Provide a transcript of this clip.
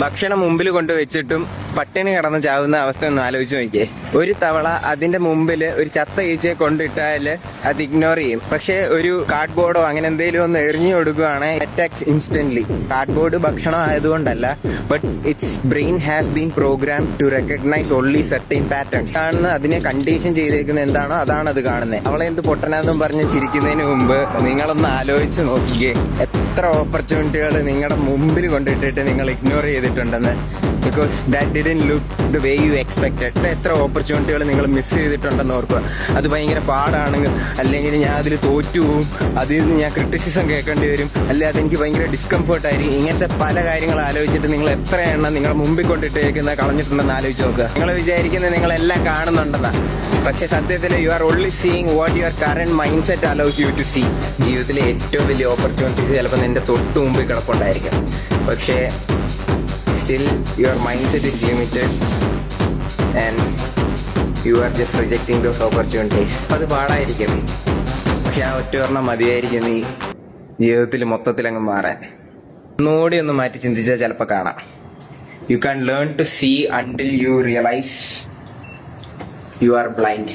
ഭക്ഷണം മുമ്പിൽ കൊണ്ടുവച്ചിട്ടും പട്ടിണി കിടന്ന് ചാവുന്ന അവസ്ഥ ഒന്ന് ആലോചിച്ച് നോക്കിയേ. ഒരു തവള അതിന്റെ മുമ്പിൽ ഒരു ചത്ത ഈച്ചയെ കൊണ്ടിട്ടാൽ അത് ഇഗ്നോർ ചെയ്യും. പക്ഷെ ഒരു കാർഡ്ബോർഡോ അങ്ങനെ എന്തെങ്കിലും ഒന്ന് എറിഞ്ഞു കൊടുക്കുകയാണെങ്കിൽ അറ്റാക്സ് ഇൻസ്റ്റന്റ്ലി. കാർഡ്ബോർഡ് ഭക്ഷണം ആയതുകൊണ്ടല്ല, but it's brain has been program to recognise only certain patterns. കാണുന്ന അതിനെ കണ്ടീഷൻ ചെയ്തേക്കുന്നത് എന്താണോ അതാണ് അത് കാണുന്നത്. അവളെ എന്ത് പൊട്ടനാന്നും പറഞ്ഞ് ചിരിക്കുന്നതിന് മുമ്പ് നിങ്ങളൊന്ന് ആലോചിച്ച് നോക്കിക്കേ, എത്ര ഓപ്പർച്യൂണിറ്റികൾ നിങ്ങളുടെ മുമ്പിൽ കൊണ്ടിട്ടിട്ട് നിങ്ങൾ ഇഗ്നോർ ചെയ്തിട്ടുണ്ടെന്ന്. Because that didn't look the way you expected. എത്ര ഓപ്പർച്യൂണിറ്റികൾ നിങ്ങൾ മിസ് ചെയ്തിട്ടുണ്ടെന്ന് ഓർക്കുക. അത് ഭയങ്കര പാടാണെങ്കിൽ, അല്ലെങ്കിൽ ഞാൻ അതിൽ തോറ്റു പോവും, അതിൽ നിന്ന് ഞാൻ ക്രിറ്റിസിസം കേൾക്കേണ്ടി വരും, അല്ലെ അതെനിക്ക് ഭയങ്കര ഡിസ്കംഫർട്ടായിരിക്കും. ഇങ്ങനത്തെ പല കാര്യങ്ങൾ ആലോചിച്ചിട്ട് നിങ്ങൾ എത്ര എണ്ണം നിങ്ങൾ മുമ്പിൽ കൊണ്ടിട്ടേക്കുന്ന കളഞ്ഞിട്ടുണ്ടെന്ന് ആലോചിച്ച് നോക്കുക. നിങ്ങൾ വിചാരിക്കുന്നത് നിങ്ങളെല്ലാം കാണുന്നുണ്ടെന്നാണ്, പക്ഷെ സത്യത്തിൽ you are only seeing what your current mind set allows you to see. ജീവിതത്തിലെ ഏറ്റവും വലിയ ഓപ്പർച്യൂണിറ്റീസ് ചിലപ്പോൾ നിന്റെ തൊട്ട് മുമ്പിൽ കിടപ്പുണ്ടായിരിക്കും, പക്ഷേ still your mindset is limited and you are just rejecting those opportunities. അത് പാടായിരിക്കും, പക്ഷെ ആ ഒറ്റ മതിയായിരിക്കും നീ ജീവിതത്തിൽ മൊത്തത്തിൽ അങ്ങ് മാറാൻ. ഒന്നുകൂടി ഒന്ന് മാറ്റി ചിന്തിച്ചാൽ ചിലപ്പോൾ കാണാം. You can learn to see until you realize you are blind.